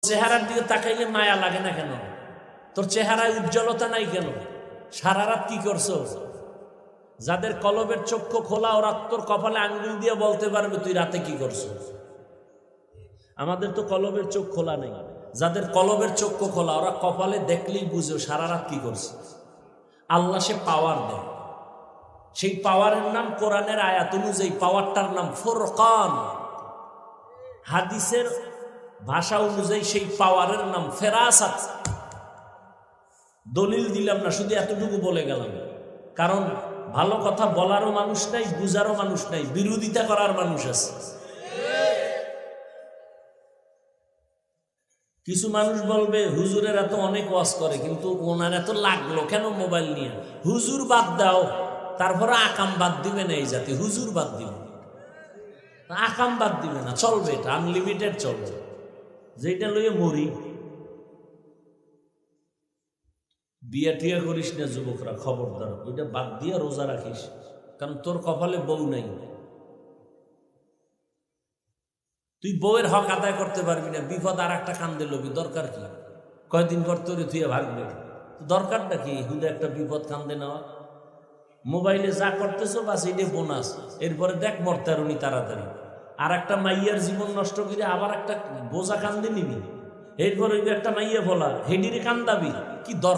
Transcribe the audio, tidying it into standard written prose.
চেহারার দিকে তাকাইলে মায়া লাগে না কেন? তোর চেহারায় উজ্জ্বলতা নাই কেন? সারা রাত কি করছো? যাদের কলবের চক্ষু খোলা ওরা তোর কপালে আঙ্গুল দিয়ে বলতে পারবে তুই রাতে কি করছো। আমাদের তো কলবের চোখ খোলা নেই। যাদের কলবের চক্ষু খোলা ওরা কপালে দেখলেই বুঝো সারা রাত কি করছে। আল্লাহ সে পাওয়ার দেয়, সেই পাওয়ারের নাম কোরআনের আয়াত অনুযায়ী পাওয়ারটার নাম ফুরকান। হাদিসের ভাষা অনুযায়ী সেই পাওয়ারের নাম ফেরাসাত। দলিল দিলাম না, শুধু এতটুকু বলে গেলাম, কারণ ভালো কথা বলারও মানুষ নাই, বুঝারও মানুষ নাই, বিরোধিতা করার মানুষ আছে। কিছু মানুষ বলবে হুজুরের এত অনেক ওয়াজ করে, কিন্তু ওনার এত লাগলো কেন মোবাইল নিয়ে? হুজুর বাদ দাও, তারপরে আকাম বাদ দিবে না এই জাতি। হুজুর বাদ দিবে, আকাম বাদ দিবে না, চলবে, এটা আনলিমিটেড চলবে। যেটা লইয়ে মরি। বিয়া টিয়া করিস না যুবকরা, খবরদার, ওইটা বাদ দিয়া রোজা রাখিস, কারণ তোর কপালে বউ নাই। তুই বউয়ের হক আদায় করতে পারবি না, বিপদ আর একটা কান্দে লবি, দরকার কি? কয়দিন পর তোরে তুই ভাগবে, দরকারটা কি? হুদে একটা বিপদ কান্দে নেওয়া। মোবাইলে যা করতেছো বাস এটা বোনাস, এরপরে দেখ মরতারুনি তাড়াতাড়ি। আর একটা মাইয়ার জীবন নষ্ট করে আবার একটা বোঝা কান্দে নিবি, এরপরে একটা মাইয়া বলা হেডিরে কান্দাবি, কি দরকার?